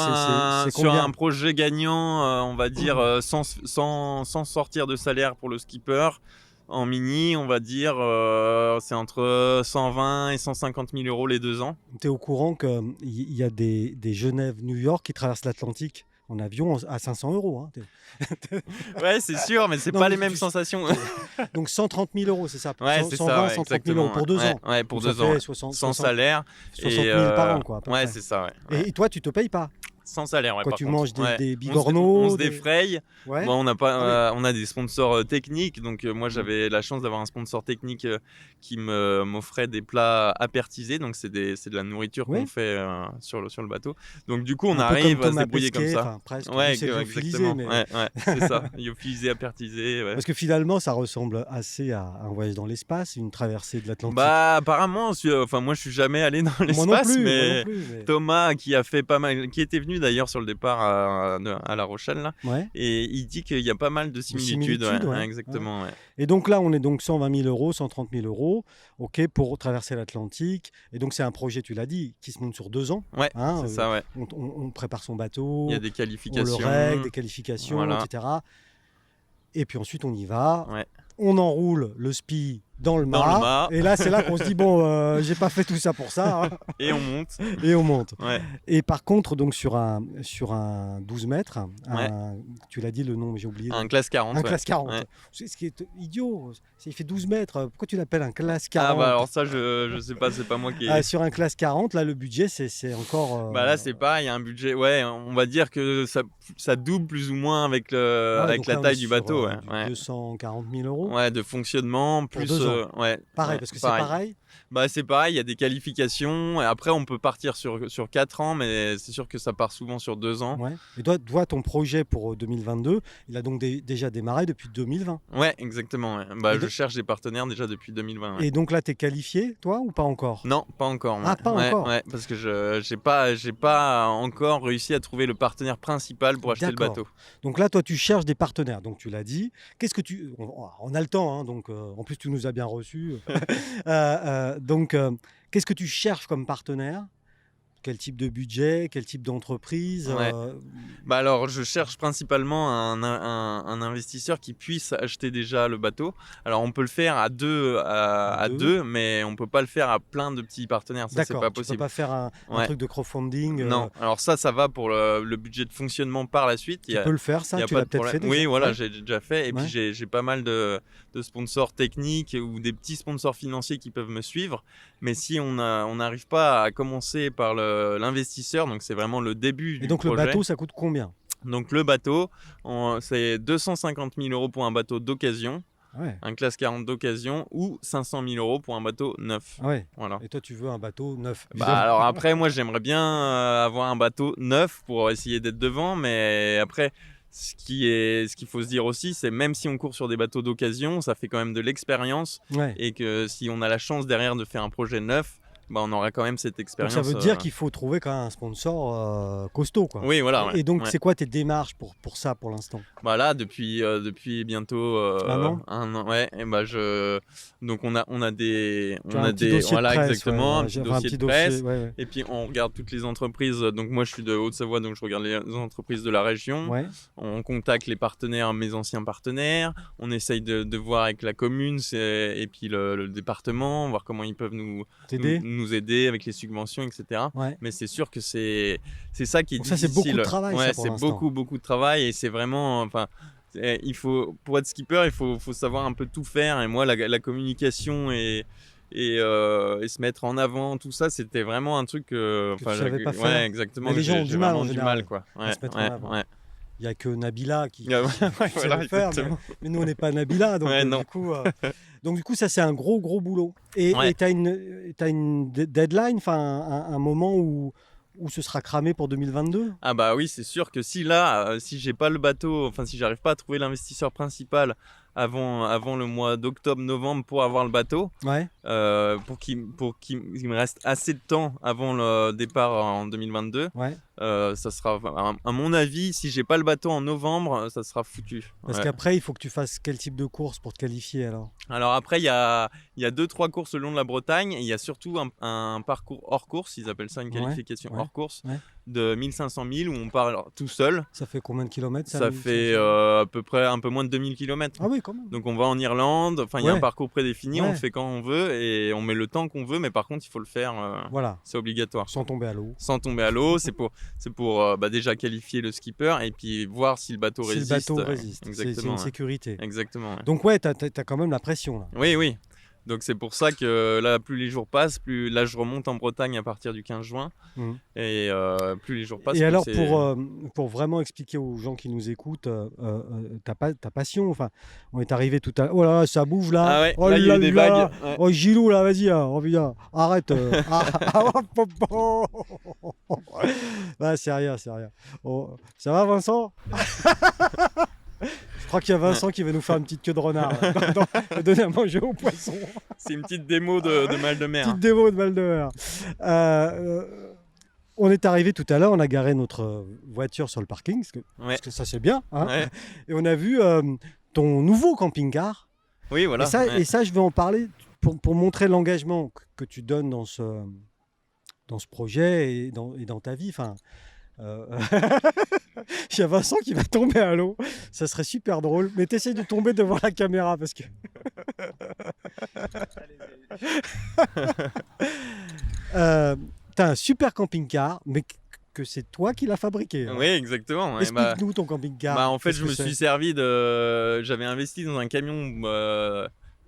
c'est sur combien? un projet gagnant, on va dire sans sortir de salaire pour le skipper, en mini, on va dire c'est entre 120 et 150 000 euros les 2 ans. Tu es au courant qu'il y a des Genève-New York qui traversent l'Atlantique en avion à 500 euros. Hein. Ouais, c'est sûr, mais c'est Non, pas mais les mêmes tu- sensations. Donc 130 000 euros, c'est ça? Ouais, c'est 120, ça, ouais, 130 000 euros exactement. pour 2 Ouais, ans. ouais, pour Donc 2 ça ans. fait Ouais. 60 Sans 60 salaire. 60 et, 000 par an, quoi. À peu Ouais, près. c'est ça, ouais. Et toi, tu te payes pas? Sans salaire, ouais. Quand par tu contre. manges des Ouais. bigorneaux, On se des- défraye. Ouais. Bon, on n'a pas, Ah on a des sponsors techniques, donc moi j'avais la chance d'avoir un sponsor technique qui m'offrait des plats apertisés, donc c'est de la nourriture Ouais. qu'on fait sur le bateau. Donc du coup on Un peu arrive comme à se Thomas débrouiller Pesquet, comme ça. enfin, presque. Ouais, Lui, c'est lyophilisé, exactement. mais- Ouais, c'est ça. Lyophilisé, apertisé. Ouais. Parce que finalement, ça ressemble assez à un voyage dans l'espace, une traversée de l'Atlantique. Bah apparemment, enfin moi je suis jamais allé dans moi non l'espace, plus, moi mais non plus, mais- Thomas qui a fait pas mal, qui était venu d'ailleurs sur le départ à La Rochelle là, Ouais. et il dit qu'il y a pas mal de similitudes. similitudes, Ouais, ouais. exactement. Ouais. Et donc là, on est donc 120 000 euros, 130 000 euros, ok, pour traverser l'Atlantique. Et donc c'est un projet, tu l'as dit, qui se monte sur 2 ans. Ouais, Hein, c'est ça, ouais. On prépare son bateau, Il y a des on qualifications. le règle, des qualifications, Voilà. etc. Et puis ensuite, on y va. Ouais. On enroule le SPI dans le Dans le mât. mât. Et là, c'est là qu'on se dit, bon, j'ai pas fait tout ça pour ça. Hein. Et on monte. Et on monte. Ouais. Et par contre, donc sur un 12 mètres, Ouais. tu l'as dit le nom, mais j'ai oublié. Un classe 40. Un ouais. classe 40. Ouais. C'est ce qui est idiot. Il fait 12 mètres. Pourquoi tu l'appelles un classe 40? Ah bah alors ça, je sais pas, c'est pas moi qui. Sur un classe 40, là, le budget, c'est encore. Bah là, c'est pas, il y a un budget. Ouais, on va dire que ça double plus ou moins avec, Ouais, avec donc la là, on taille est du sur, bateau. Ouais. du Ouais. 240 000 euros. Ouais, de fonctionnement, plus. 2 ans. Ouais. Pareil, Ouais, parce que c'est pareil. Bah c'est pareil, il y a des qualifications. Et après, on peut partir sur 4 ans, mais c'est sûr que ça part souvent sur 2 ans. Ouais. Et toi, ton projet pour 2022, il a donc déjà démarré depuis 2020. Ouais, exactement. Ouais. Bah, Et je cherche des partenaires déjà depuis 2020. Ouais. Et donc là, tu es qualifié, toi, ou pas encore? Non, pas encore. Ah, Ouais. pas Ouais, encore. ouais, parce que je j'ai pas encore réussi à trouver le partenaire principal pour acheter le D'accord. bateau. Donc là, toi, tu cherches des partenaires. Donc tu l'as dit. Qu'est-ce que tu... On a le temps, hein, donc en plus, tu nous as bien reçus. Donc, qu'est-ce que tu cherches comme partenaire? Quel type de budget? Quel type d'entreprise? Ouais. Bah alors, je cherche principalement un investisseur qui puisse acheter déjà le bateau. Alors, on peut le faire à deux, à deux. deux, mais on peut pas le faire à plein de petits partenaires. Ça, c'est D'accord, pas tu peux possible. pas faire un Ouais. truc de crowdfunding. Non. Alors ça va pour le budget de fonctionnement par la suite. Tu peux le faire, ça? Il y a Tu pas l'as de peut-être fait problème. déjà? Oui, voilà, Ouais. j'ai déjà fait. Et Ouais. puis j'ai pas mal de sponsors techniques ou des petits sponsors financiers qui peuvent me suivre. Mais si on n'arrive pas à commencer par l'investisseur, donc c'est vraiment le début Et du donc le projet. bateau, ça coûte combien? Donc le bateau, c'est 250 000 euros pour un bateau d'occasion, Ouais. un classe 40 d'occasion, ou 500 000 euros pour un bateau neuf. Ouais. Voilà. Et toi, tu veux un bateau neuf? Bah alors après, moi j'aimerais bien avoir un bateau neuf pour essayer d'être devant, mais après, ce qu'il faut se dire aussi, c'est même si on court sur des bateaux d'occasion, ça fait quand même de l'expérience, Ouais. et que si on a la chance derrière de faire un projet neuf, bah on aura quand même cette Donc expérience. ça veut dire qu'il faut trouver quand même un sponsor costaud, quoi. Oui, voilà. Ouais. Et donc, Ouais. c'est quoi tes démarches pour ça, pour l'instant? Bah là, depuis bientôt Un an? un an, ouais. Et bah donc on a des, Tu as un petit dossier voilà de presse, exactement, ouais, un petit enfin, dossier de presse. ouais. Et puis on regarde toutes les entreprises. Donc moi je suis de Haute-Savoie, donc je regarde les entreprises de la région. Ouais. On contacte les partenaires, mes anciens partenaires. On essaye de voir avec la commune et puis le département, voir comment ils peuvent T'aider? nous aider avec les subventions, etc. Ouais. Mais c'est sûr que c'est ça qui est Donc ça, difficile. c'est beaucoup de travail, ça, Ouais, pour c'est l'instant. beaucoup de travail et c'est vraiment, enfin, il faut, pour être skipper, il faut savoir un peu tout faire. Et moi, la communication et se mettre en avant, tout ça, c'était vraiment un truc Que tu savais pas faire. Ouais, exactement. Mais les que gens ont j'ai du mal, vraiment en du général, mal, quoi. à se mettre en avant. Ouais. Il n'y a que Nabila qui Ah ouais, qui sait voilà, le faire, exactement. mais nous, on n'est pas Nabila. Donc, Ouais, non. du coup, ça, c'est un gros boulot. Et Ouais. tu as une deadline, enfin, un moment où ce sera cramé pour 2022? Ah bah oui, c'est sûr que si là, si j'ai pas le bateau, enfin si j'arrive pas à trouver l'investisseur principal avant le mois d'octobre-novembre pour avoir le bateau, Ouais. pour qu'il me reste assez de temps avant le départ en 2022, Ouais. ça sera, à mon avis, si j'ai pas le bateau en novembre, ça sera foutu. Parce Ouais. qu'après, il faut que tu fasses quel type de course pour te qualifier alors? Alors après, il y a 2-3 courses le long de la Bretagne et il y a surtout un parcours hors course, ils appellent ça une Ouais, qualification ouais, hors course, ouais. de 1500 000 où on part tout seul. Ça fait combien de kilomètres Ça fait à peu près un peu moins de 2000 km. Ah oui, quand même. Donc on va en Irlande, enfin il y a Ouais. un parcours prédéfini, on Ouais. le fait quand on veut et on met le temps qu'on veut, mais par contre il faut le faire, Voilà, c'est obligatoire. sans tomber à l'eau. Sans tomber à l'eau, c'est pour déjà qualifier le skipper et puis voir si le bateau Si résiste. le bateau résiste, c'est Exactement. une Ouais. sécurité. Exactement. Ouais. Donc ouais, t'as quand même la pression là. Oui, oui. Donc c'est pour ça que là, plus les jours passent, plus là je remonte en Bretagne à partir du 15 juin Mhm. et plus les jours passent. Et plus alors, c'est- pour vraiment expliquer aux gens qui nous écoutent ta passion, enfin, on est arrivé tout à l'heure. Oh là là, ça bouge là. Ah ouais, Oh là il y a eu des là. vagues. Ouais. Oh Gilou là, vas-y, hein, reviens. Arrête. Bah, c'est rien, c'est rien. Oh, ça va Vincent? Je crois qu'il y a Vincent qui va nous faire une petite queue de renard. Là, donner à manger aux poissons. C'est une petite démo de mal de mer. Petite démo de mal de mer. On est arrivé tout à l'heure, on a garé notre voiture sur le parking, Ouais. parce que ça c'est bien. Hein, Ouais. et on a vu ton nouveau camping-car. Oui, voilà. Et ça, je vais en parler pour montrer l'engagement que tu donnes dans ce projet et dans ta vie. Enfin, il y a Vincent qui va tomber à l'eau. Ça serait super drôle. Mais t'essayes de tomber devant la caméra parce que T'as un super camping-car, mais que c'est toi qui l'as fabriqué. Hein. Oui, exactement. Ouais, Explique-nous ton camping-car. en fait, Qu'est-ce je que me c'est suis servi de. J'avais investi dans un camion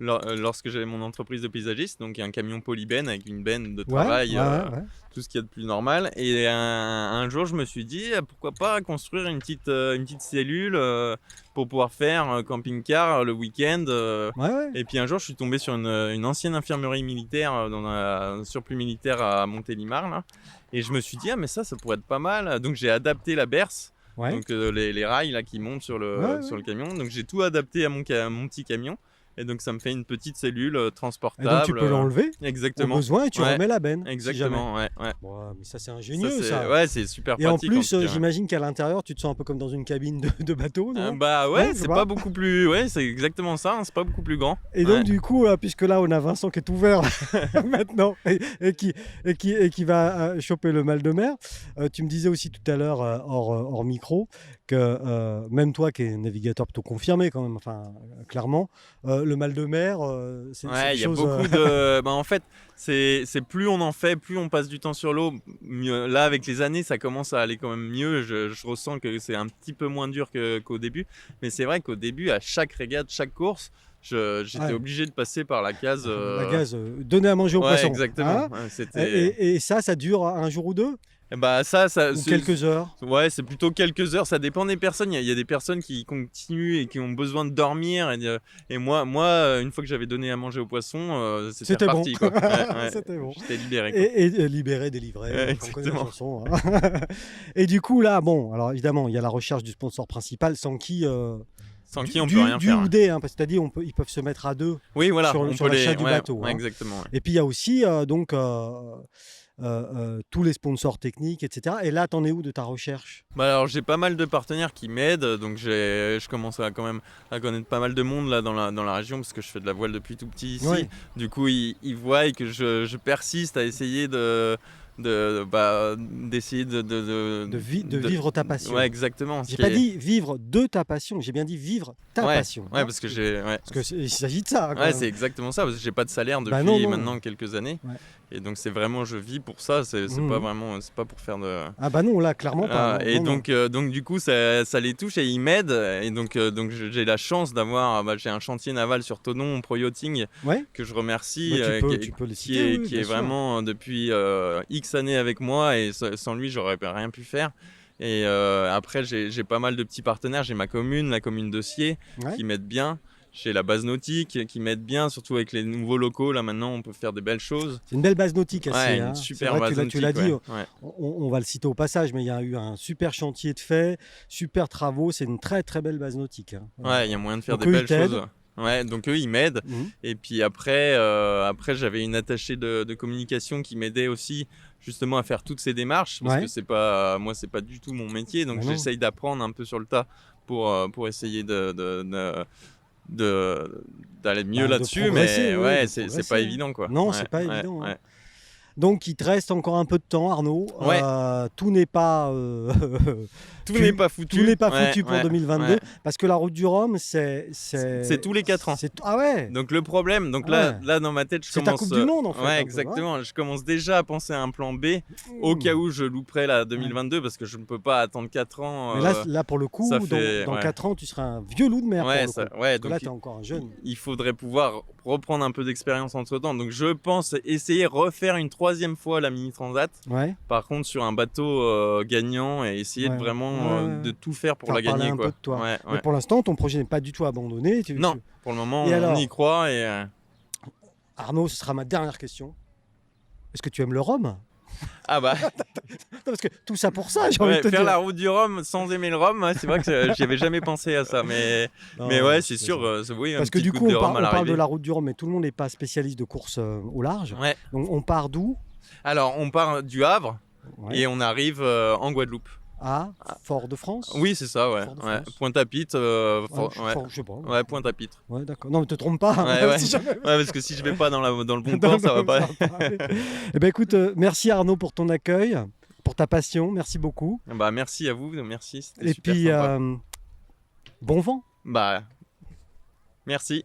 lorsque j'avais mon entreprise de paysagiste, donc un camion polybène avec une benne de travail, ouais. tout ce qu'il y a de plus normal. Et un jour, je me suis dit, pourquoi pas construire une petite cellule pour pouvoir faire un camping-car le week-end. Ouais. Et puis un jour, je suis tombé sur une ancienne infirmerie militaire dans un surplus militaire à Montélimar, là. Et je me suis dit, mais ça pourrait être pas mal. Donc j'ai adapté la berce, Ouais. donc les rails là, qui montent sur le camion. Donc j'ai tout adapté à mon petit camion. Et donc ça me fait une petite cellule transportable. Et donc tu peux l'enlever au Exactement. besoin et tu Ouais. remets la benne. Exactement, ouais. Ouais, mais ça c'est ingénieux Ça, ça. ouais, c'est super Et en pratique. plus, tout cas. j'imagine qu'à l'intérieur, tu te sens un peu comme dans une cabine de bateau, non? Bah ouais, Ouais, je c'est vois. pas beaucoup plus. Ouais, c'est exactement ça. C'est pas beaucoup plus grand. Et donc Ouais. du coup, puisque là on a Vincent qui est ouvert maintenant et qui va choper le mal de mer, tu me disais aussi tout à l'heure hors micro que même toi qui es navigateur plutôt confirmé quand même, enfin clairement, le mal de mer, c'est Ouais, des il y a choses, beaucoup de. En fait, c'est plus on en fait, plus on passe du temps sur l'eau. Mieux. Là, avec les années, ça commence à aller quand même mieux. Je ressens que c'est un petit peu moins dur qu'au début. Mais c'est vrai qu'au début, à chaque régate, chaque course, j'étais obligé de passer par la case. la gaz, donner à manger aux Ouais, poissons. exactement. Hein, Ouais, c'était. et ça dure un jour ou deux? Bah ça Ou quelques heures? Ouais, c'est plutôt quelques heures. Ça dépend des personnes. Il y a des personnes qui continuent et qui ont besoin de dormir. Et moi, une fois que j'avais donné à manger aux poissons, c'était reparti. Bon. Quoi. Ouais. C'était bon. J'étais libéré. Quoi. Et libéré, délivré, Ouais, on connaît la exactement. chanson. Hein. Et du coup, là, bon, alors évidemment, il y a la recherche du sponsor principal sans qui. Sans qui on peut rien du faire. ou des, hein, parce que tu as dit ils peuvent se mettre à deux Oui, voilà. sur on peut l'achat les. du Ouais, bateau. ouais, Hein. exactement. Ouais. Et puis il y a aussi tous les sponsors techniques, etc. Et là, t'en es où de ta recherche? Bah alors j'ai pas mal de partenaires qui m'aident, donc je commence quand même à connaître pas mal de monde là dans la région parce que je fais de la voile depuis tout petit ici. Ouais. Du coup ils voient que je persiste à essayer d'essayer De vivre ta passion. Ouais, exactement. J'ai pas dit vivre de ta passion, j'ai bien dit vivre ta passion. Ouais, hein. parce que il s'agit de ça. Quand ouais, même. c'est exactement ça, parce que j'ai pas de salaire depuis non. maintenant quelques années. Ouais. Et donc c'est vraiment, je vis pour ça, c'est pas vraiment, c'est pas pour faire de... Ah bah non, là, clairement pas. Ah, et non. donc du coup ça les touche et ils m'aident. Et donc j'ai la chance d'avoir, j'ai un chantier naval sur Thonon, Pro Yachting, Ouais. que je remercie, Tu peux le citer, oui, qui est bien sûr. vraiment depuis X années avec moi, et sans lui j'aurais rien pu faire. Et après j'ai pas mal de petits partenaires, j'ai ma commune, la commune de Sciez, Ouais. qui m'aide bien. J'ai la base nautique qui m'aide bien, surtout avec les nouveaux locaux. Là maintenant, on peut faire des belles choses. C'est une belle base nautique assez. Ouais, une hein. super C'est vrai, base tu l'as nautique, dit, ouais. on va le citer au passage, mais il y a eu un super chantier de fait, super travaux, c'est une très très belle base nautique. Hein. Ouais, il y a moyen de faire Donc des eux, belles ils t'aident. choses. Ouais, donc eux, ils m'aident. Mhm. Et puis après j'avais une attachée de communication qui m'aidait aussi justement à faire toutes ces démarches, parce Ouais. que c'est pas du tout mon métier, donc Ah non. j'essaye d'apprendre un peu sur le tas pour essayer d'aller mieux De là-dessus, progresser, mais oui, ouais, de c'est progresser, pas hein. évident quoi. Non, Ouais, c'est pas ouais, évident. ouais. Hein. Donc il te reste encore un peu de temps, Arnaud. Ouais. Tout n'est pas Tout n'est pas foutu. Tout n'est pas Ouais, foutu pour ouais, 2022 ouais. parce que la route du Rhum, c'est tous les 4 ans. Ah ouais. Donc le problème, Ah là dans ma tête, je C'est commence. ta Coupe du Monde en fait. un Ouais, peu, exactement. Je commence déjà à penser à un plan B au cas où je louperais la 2022, parce que je ne peux pas attendre 4 ans. Mais là, pour le coup, ça fait- dans ouais. 4 ans, tu seras un vieux loup de mer. Ouais, pour le ça- coup. ouais, Parce que donc là, tu es encore un jeune. il faudrait pouvoir reprendre un peu d'expérience entre temps. Donc je pense essayer refaire une 3e fois la Mini Transat. Ouais. Par contre, sur un bateau gagnant, et essayer de Ouais. vraiment Ouais. de tout faire pour Faire la parler gagner. un Quoi. peu de toi. Ouais, Mais ouais. pour l'instant, ton projet n'est pas du tout abandonné. Non, pour le moment, Et on alors y croit. Et Arnaud, ce sera ma dernière question. Est-ce que tu aimes le rhum? ah bah. Non, parce que tout ça pour ça, j'ai envie Ouais, de te faire dire. la route du rhum sans aimer le rhum, ouais, c'est vrai que j'y avais jamais pensé à ça, mais Non, ouais, c'est c'est sûr, ça. oui, un Parce que petit du coup, de on rhum à parle de l'arrivée. la route du Rhum, mais tout le monde n'est pas spécialiste de course au large. Ouais. Donc on part d'où? Alors, on part du Havre Ouais. et on arrive en Guadeloupe. À Fort-de-France. Oui, c'est ça, ouais. Fort-de-France. Ouais. Pointe-à-Pitre, Ouais, ouais. je sais pas. Ouais, Pointe-à-Pitre. Ouais, d'accord. Non, mais te trompe pas. hein, Ouais, ouais. si jamais- Ouais, parce que si je vais pas dans le bon Non, camp, ça va non, pas. aller. Eh ben écoute, merci Arnaud pour ton accueil, pour ta passion. Merci beaucoup. Bah, merci à vous, merci. C'était Et super puis, sympa. bon vent. Bah, merci.